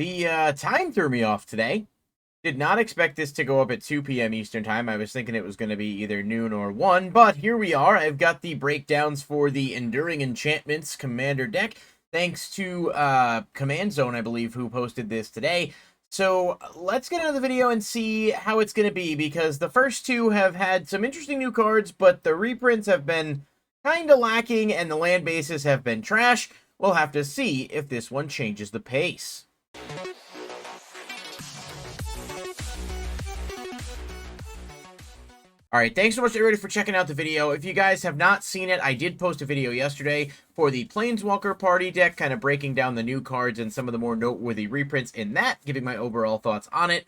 The time threw me off today. Did not expect this to go up at 2 p.m. Eastern Time. I was thinking it was going to be either noon or 1, but here we are. I've got the breakdowns for the Enduring Enchantments Commander deck, thanks to Command Zone, I believe, who posted this today. So let's get into the video and see how it's going to be, because the first two have had some interesting new cards, but the reprints have been kind of lacking, and the land bases have been trash. We'll have to see if this one changes the pace. Alright, thanks so much everybody for checking out the video. If you guys have not seen it, I did post a video yesterday for the Planeswalker Party deck, kind of breaking down the new cards and some of the more noteworthy reprints in that, giving my overall thoughts on it.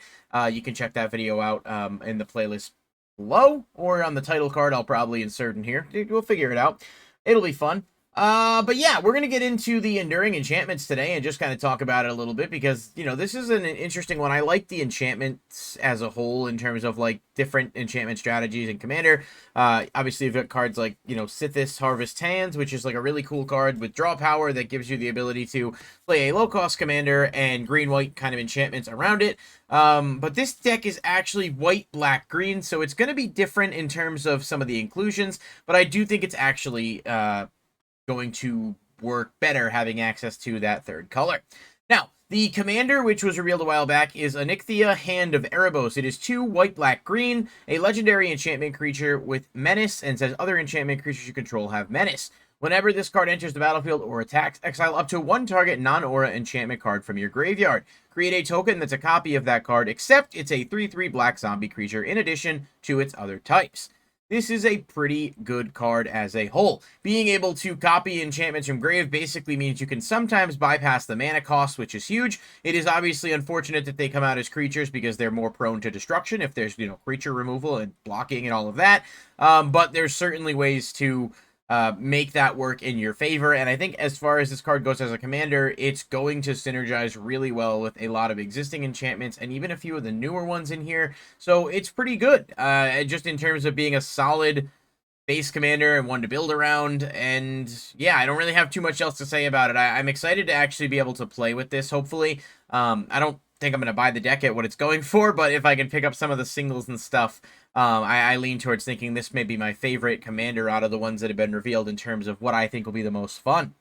You can check that video out in the playlist below, or on the title card I'll probably insert in here. We'll figure it out. It'll be fun. But yeah, we're going to get into the Enduring Enchantments today and just kind of talk about it a little bit because, you know, this is an interesting one. I like the enchantments as a whole in terms of, like, different enchantment strategies in Commander. Obviously, you've got cards like, you know, Sithis Harvest Hands, which is, like, a really cool card with draw power that gives you the ability to play a low-cost Commander and green-white kind of enchantments around it. But this deck is actually white, black, green, so it's going to be different in terms of some of the inclusions, but I do think it's actually going to work better having access to that third color. Now, the commander, which was revealed a while back, is Onyxia, Hand of Erebos. It is 2 white, black, green, a legendary enchantment creature with menace, and says other enchantment creatures you control have menace. Whenever this card enters the battlefield or attacks, exile up to 1 target non-aura enchantment card from your graveyard. Create a token that's a copy of that card, except it's a 3/3 black zombie creature in addition to its other types. This is a pretty good card as a whole. Being able to copy enchantments from grave basically means you can sometimes bypass the mana cost, which is huge. It is obviously unfortunate that they come out as creatures because they're more prone to destruction if there's, you know, creature removal and blocking and all of that. But there's certainly ways to make that work in your favor, and I think as far as this card goes as a commander, it's going to synergize really well with a lot of existing enchantments and even a few of the newer ones in here, so it's pretty good, just in terms of being a solid base commander and one to build around. And yeah, I don't really have too much else to say about it. I'm excited to actually be able to play with this, hopefully. I don't think I'm going to buy the deck at what it's going for, but if I can pick up some of the singles and stuff, I lean towards thinking this may be my favorite commander out of the ones that have been revealed in terms of what I think will be the most fun.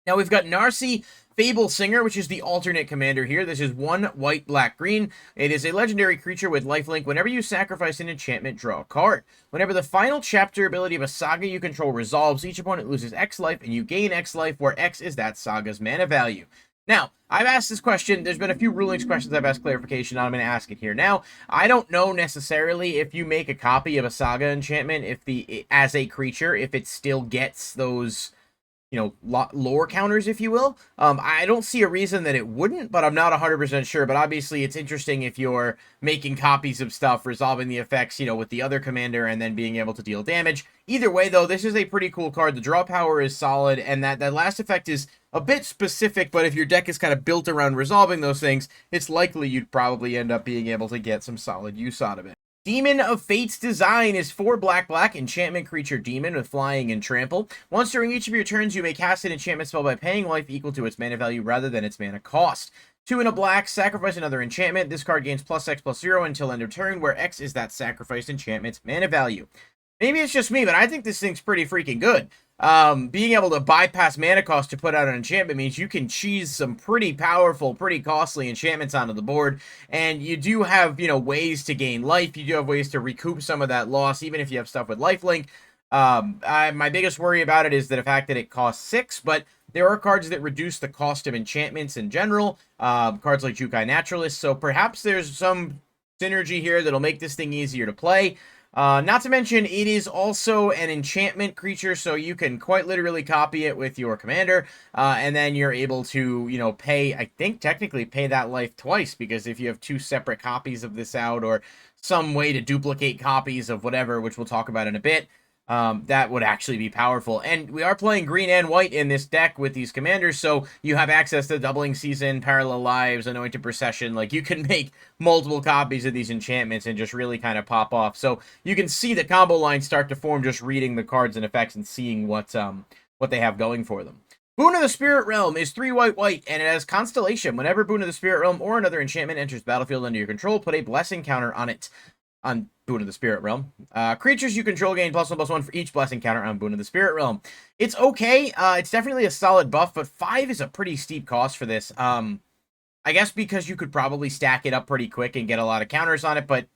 Now we've got Narcy, Fable Singer, which is the alternate commander here. This is 1 white, black, green. It is a legendary creature with lifelink. Whenever you sacrifice an enchantment, draw a card. Whenever the final chapter ability of a saga you control resolves, each opponent loses X life and you gain X life, where X is that saga's mana value. Now, I've asked this question. There's been a few rulings questions I've asked clarification on. I'm going to ask it here now. I don't know necessarily if you make a copy of a saga enchantment, as a creature, if it still gets those, you know, lore counters, if you will. I don't see a reason that it wouldn't, but I'm not 100% sure. But obviously, it's interesting if you're making copies of stuff, resolving the effects, you know, with the other commander, and then being able to deal damage. Either way, though, this is a pretty cool card. The draw power is solid, and that last effect is a bit specific, but if your deck is kind of built around resolving those things, it's likely you'd probably end up being able to get some solid use out of it. Demon of Fate's Design is 4 black, black, enchantment creature demon with flying and trample. Once during each of your turns, you may cast an enchantment spell by paying life equal to its mana value rather than its mana cost. 2 and a black, sacrifice another enchantment. This card gains +X/+0 until end of turn, where X is that sacrificed enchantment's mana value. Maybe it's just me, but I think this thing's pretty freaking good. Being able to bypass mana cost to put out an enchantment means you can cheese some pretty powerful, pretty costly enchantments onto the board, and you do have, you know, ways to gain life. You do have ways to recoup some of that loss, even if you have stuff with lifelink. My biggest worry about it is the fact that it costs 6, but there are cards that reduce the cost of enchantments in general, cards like Jukai Naturalist, so perhaps there's some synergy here that'll make this thing easier to play. Not to mention, it is also an enchantment creature, so you can quite literally copy it with your commander, and then you're able to, you know, I think technically pay that life twice, because if you have 2 separate copies of this out, or some way to duplicate copies of whatever, which we'll talk about in a bit, that would actually be powerful. And we are playing green and white in this deck with these commanders, so you have access to Doubling Season, Parallel Lives, Anointed Procession. Like, you can make multiple copies of these enchantments and just really kind of pop off. So you can see the combo lines start to form just reading the cards and effects and seeing what they have going for them. Boone of the Spirit Realm is 3 white white, and it has Constellation. Whenever Boone of the Spirit Realm or another enchantment enters the battlefield under your control, put a blessing counter on it. On Boone of the Spirit Realm. Creatures you control gain +1/+1 for each blessing counter on Boone of the Spirit Realm. It's okay. It's definitely a solid buff, but 5 is a pretty steep cost for this. I guess because you could probably stack it up pretty quick and get a lot of counters on it, but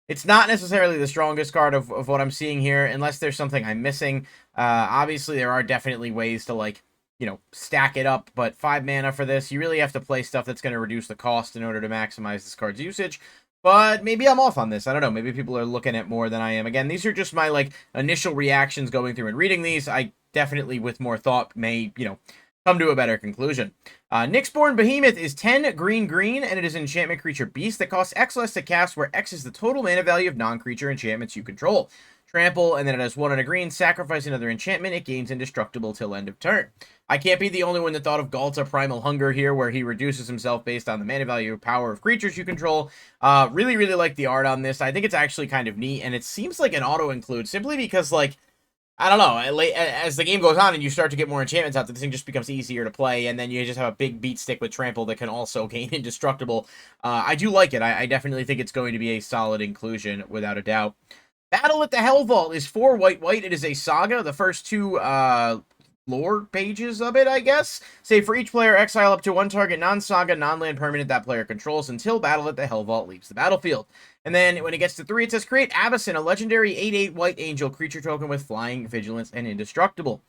it's not necessarily the strongest card of what I'm seeing here, unless there's something I'm missing. Obviously, there are definitely ways to, like, you know, stack it up, but 5 mana for this, you really have to play stuff that's going to reduce the cost in order to maximize this card's usage. But maybe I'm off on this. I don't know. Maybe people are looking at more than I am. Again, these are just my, like, initial reactions going through and reading these. I definitely, with more thought, may, you know, come to a better conclusion. Nyxborn Behemoth is 10 green, and it is an enchantment creature beast that costs X less to cast, where X is the total mana value of non-creature enchantments you control. Trample, and then it has 1 and a green. Sacrifice another enchantment. It gains indestructible till end of turn. I can't be the only one that thought of Galta Primal Hunger here, where he reduces himself based on the mana value or power of creatures you control. Really like the art on this. I think it's actually kind of neat, and it seems like an auto-include, simply because, like, I don't know, as the game goes on and you start to get more enchantments out, this thing just becomes easier to play, and then you just have a big beat stick with Trample that can also gain indestructible. I do like it. I definitely think it's going to be a solid inclusion, without a doubt. Battle at the Hell Vault is 4 white white. It is a saga. The first 2 lore pages of it, I guess, say for each player, exile up to 1 target non-saga, non-land permanent that player controls until Battle at the Hell Vault leaves the battlefield. And then when it gets to 3, it says create Avacyn, a legendary 8/8 white angel creature token with flying, vigilance, and indestructible.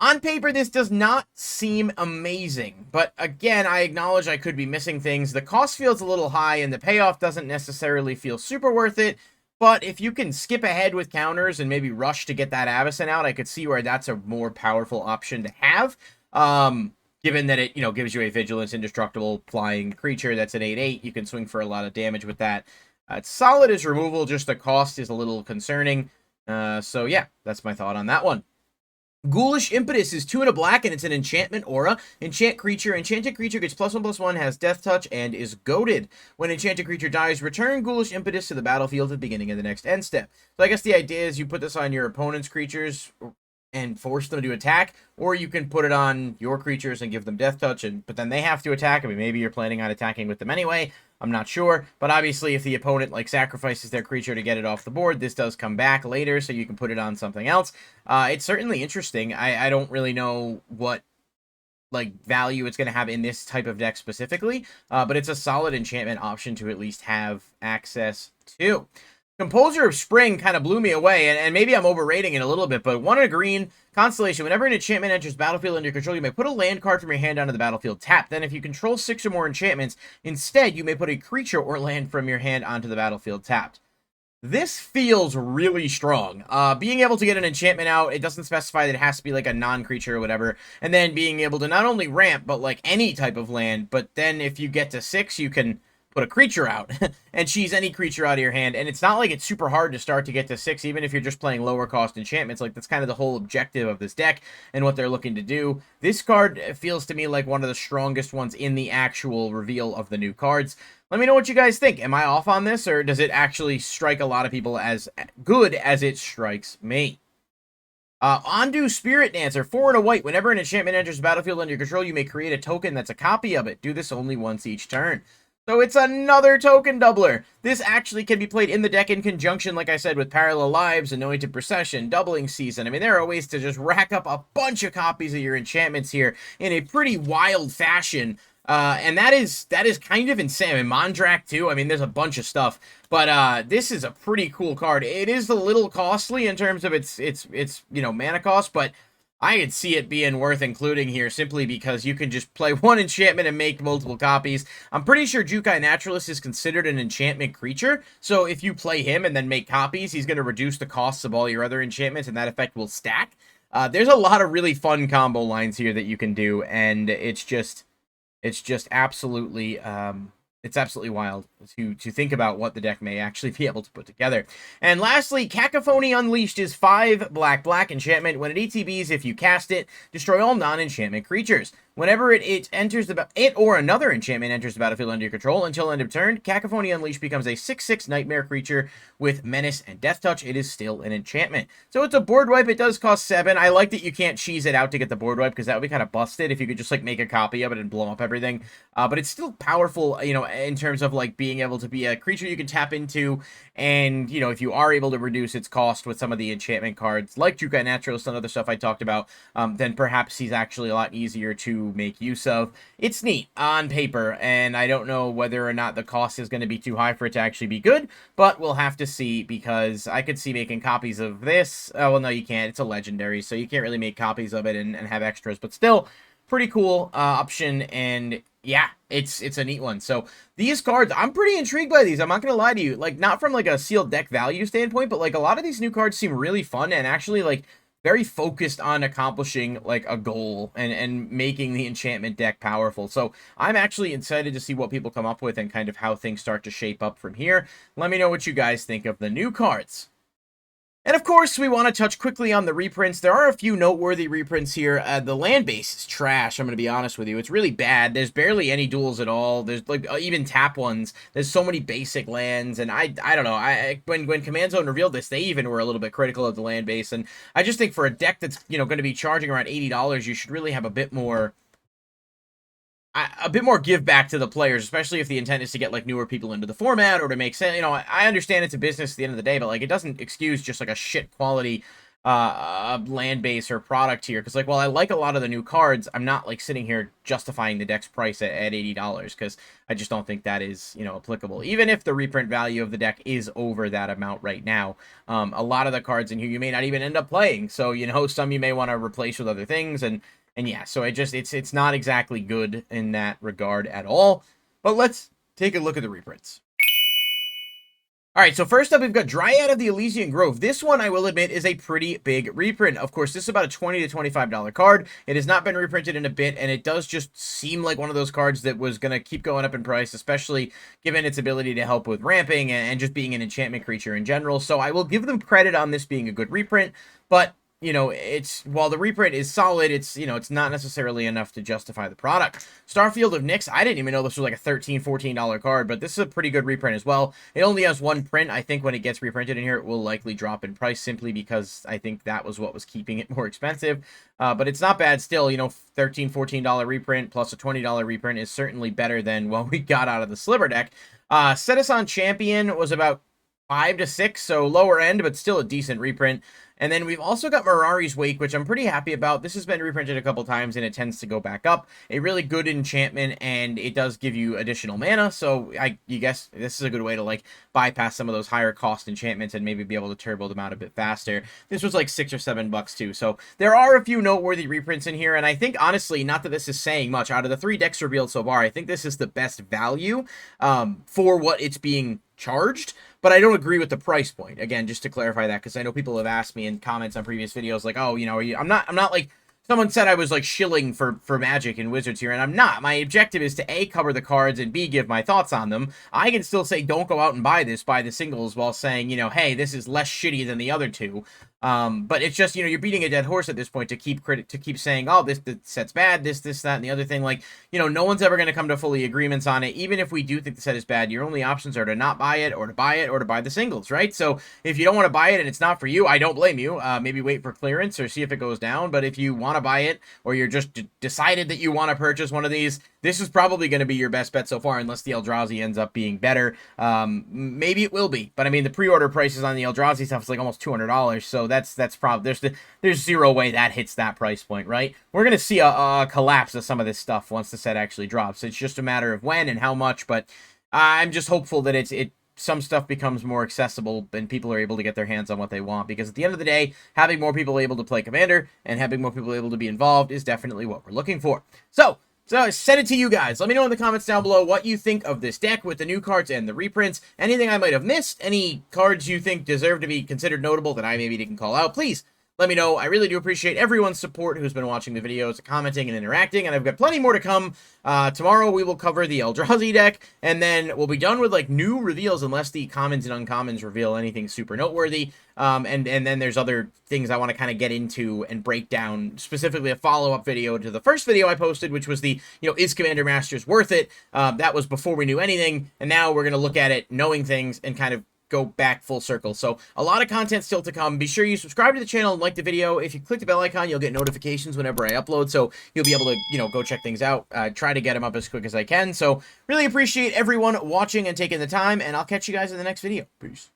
On paper, this does not seem amazing, but again, I acknowledge I could be missing things. The cost feels a little high, and the payoff doesn't necessarily feel super worth it. But if you can skip ahead with counters and maybe rush to get that Avacyn out, I could see where that's a more powerful option to have. Given that it, you know, gives you a vigilance, indestructible, flying creature that's an 8/8, you can swing for a lot of damage with that. It's solid as removal, just the cost is a little concerning. So yeah, that's my thought on that one. Ghoulish Impetus is 2 and a black, and it's an enchantment aura. Enchant creature. Enchanted creature gets +1/+1, has death touch, and is goaded. When enchanted creature dies, return Ghoulish Impetus to the battlefield at the beginning of the next end step. So I guess the idea is you put this on your opponent's creatures and force them to attack, or you can put it on your creatures and give them death touch, but then they have to attack. I mean, maybe you're planning on attacking with them anyway. I'm not sure, but obviously if the opponent, like, sacrifices their creature to get it off the board, this does come back later, so you can put it on something else. It's certainly interesting. I don't really know what, like, value it's going to have in this type of deck specifically, but it's a solid enchantment option to at least have access to. Composer of Spring kind of blew me away, and maybe I'm overrating it a little bit, but 1 and a green, Constellation. Whenever an enchantment enters battlefield under your control, you may put a land card from your hand onto the battlefield tapped. Then if you control 6 or more enchantments, instead you may put a creature or land from your hand onto the battlefield tapped. This feels really strong. Being able to get an enchantment out, it doesn't specify that it has to be like a non-creature or whatever, and then being able to not only ramp, but like any type of land, but then if you get to 6, you can put a creature out and cheese any creature out of your hand. And it's not like it's super hard to start to get to 6, even if you're just playing lower cost enchantments. Like, that's kind of the whole objective of this deck and what they're looking to do. This card feels to me like one of the strongest ones in the actual reveal of the new cards. Let me know what you guys think. Am I off on this, or does it actually strike a lot of people as good as it strikes me? Ondu Spirit Dancer, 4 and a white. Whenever an enchantment enters the battlefield under your control, you may create a token that's a copy of it. Do this only once each turn. So it's another token doubler. This actually can be played in the deck in conjunction, like I said, with Parallel Lives, Anointed Procession, Doubling Season. I mean, there are ways to just rack up a bunch of copies of your enchantments here in a pretty wild fashion. And that is kind of insane. I mean, Mondrak too. I mean, there's a bunch of stuff. But this is a pretty cool card. It is a little costly in terms of its you know, mana cost, but I could see it being worth including here simply because you can just play 1 enchantment and make multiple copies. I'm pretty sure Jukai Naturalist is considered an enchantment creature, so if you play him and then make copies, he's going to reduce the costs of all your other enchantments, and that effect will stack. There's a lot of really fun combo lines here that you can do, and it's just absolutely it's absolutely wild to think about what the deck may actually be able to put together. And lastly, Cacophony Unleashed is 5 black enchantment. When it ETBs, if you cast it, destroy all non-enchantment creatures. Whenever it enters it or another enchantment enters the battlefield under your control until end of turn, Cacophony Unleashed becomes a 6/6 nightmare creature with Menace and Death Touch. It is still an enchantment. So it's a board wipe. It does cost 7. I like that you can't cheese it out to get the board wipe, because that would be kind of busted if you could just like make a copy of it and blow up everything. But it's still powerful, you know, in terms of like being able to be a creature you can tap into, and you know, if you are able to reduce its cost with some of the enchantment cards like Jukai Naturalist and other stuff I talked about, then perhaps he's actually a lot easier to make use of. It's neat on paper, and I don't know whether or not the cost is going to be too high for it to actually be good, but we'll have to see, because I could see making copies of this. Oh, well, no, you can't. It's a legendary, so you can't really make copies of it and have extras, but still, pretty cool option, and yeah, it's a neat one. So these cards, I'm pretty intrigued by these. I'm not going to lie to you. Like, not from like a sealed deck value standpoint, but like a lot of these new cards seem really fun and actually like very focused on accomplishing like a goal and making the enchantment deck powerful. So I'm actually excited to see what people come up with and kind of how things start to shape up from here. Let me know what you guys think of the new cards. And of course, we want to touch quickly on the reprints. There are a few noteworthy reprints here. The land base is trash, I'm going to be honest with you. It's really bad. There's barely any duels at all. There's like even tap ones. There's so many basic lands, and I don't know. When Command Zone revealed this, they even were a little bit critical of the land base, and I just think for a deck that's, you know, going to be charging around $80, you should really have a bit more give back to the players, especially if the intent is to get like newer people into the format or to make sense. You know, I understand it's a business at the end of the day, but like it doesn't excuse just like a shit quality land base or product here. Because like, while I like a lot of the new cards, I'm not like sitting here justifying the deck's price at $80, because I just don't think that is, you know, applicable. Even if the reprint value of the deck is over that amount right now, a lot of the cards in here you may not even end up playing. So, you know, some you may want to replace with other things, and yeah, so it's not exactly good in that regard at all. But let's take a look at the reprints. All right, so first up, we've got Dryad of the Elysian Grove. This one, I will admit, is a pretty big reprint. Of course, this is about a $20 to $25 card. It has not been reprinted in a bit, and it does just seem like one of those cards that was going to keep going up in price, especially given its ability to help with ramping and just being an enchantment creature in general. So I will give them credit on this being a good reprint, but you know, while the reprint is solid, it's, you know, it's not necessarily enough to justify the product. Starfield of Nyx, I didn't even know this was like a $13, $14 card, but this is a pretty good reprint as well. It only has one print. I think when it gets reprinted in here, it will likely drop in price simply because I think that was what was keeping it more expensive. But it's not bad still. You know, $13, $14 reprint plus a $20 reprint is certainly better than what we got out of the Sliver deck. Citizen Champion was about 5 to 6, so lower end, but still a decent reprint. And then we've also got Muraris Wake, which I'm pretty happy about. This has been reprinted a couple times, and it tends to go back up. A really good enchantment, and it does give you additional mana, so you guess this is a good way to, like, bypass some of those higher cost enchantments and maybe be able to turbo them out a bit faster. This was like $6 or $7 too, so there are a few noteworthy reprints in here, and I think, honestly, not that this is saying much, out of the 3 decks revealed so far, I think this is the best value for what it's being charged, but I don't agree with the price point. Again, just to clarify that, because I know people have asked me in comments on previous videos, like, oh, you know, I'm not like, someone said I was like shilling for Magic and Wizards here, and I'm not. My objective is to A, cover the cards, and B, give my thoughts on them. I can still say, don't go out and buy this, buy the singles, while saying, you know, hey, this is less shitty than the other two. But it's just, you know, you're beating a dead horse at this point to keep saying, oh, this set's bad, this, that, and the other thing. Like, you know, no one's ever going to come to fully agreements on it. Even if we do think the set is bad, your only options are to not buy it, or to buy it, or to buy the singles, right? So if you don't want to buy it and it's not for you, I don't blame you. Maybe wait for clearance or see if it goes down. But if you want to buy it, or you're just decided that you want to purchase one of these, this is probably going to be your best bet so far, unless the Eldrazi ends up being better. Maybe it will be, but I mean, the pre-order prices on the Eldrazi stuff is like almost $200, so that's probably, there's zero way that hits that price point, right? We're going to see a collapse of some of this stuff once the set actually drops. It's just a matter of when and how much, but I'm just hopeful that some stuff becomes more accessible and people are able to get their hands on what they want, because at the end of the day, having more people able to play Commander and having more people able to be involved is definitely what we're looking for. So I send it to you guys. Let me know in the comments down below what you think of this deck with the new cards and the reprints. Anything I might have missed, any cards you think deserve to be considered notable that I maybe didn't call out, please let me know. I really do appreciate everyone's support who's been watching the videos, commenting, and interacting, and I've got plenty more to come. Tomorrow we will cover the Eldrazi deck, and then we'll be done with, like, new reveals unless the commons and uncommons reveal anything super noteworthy. And then there's other things I want to kind of get into and break down, specifically a follow-up video to the first video I posted, which was the, is Commander Masters worth it? That was before we knew anything, and now we're going to look at it knowing things and kind of go back full circle. So a lot of content still to come. Be sure you subscribe to the channel and like the video. If you click the bell icon, you'll get notifications whenever I upload, so you'll be able to, go check things out. Try to get them up as quick as I can. So really appreciate everyone watching and taking the time, and I'll catch you guys in the next video. Peace.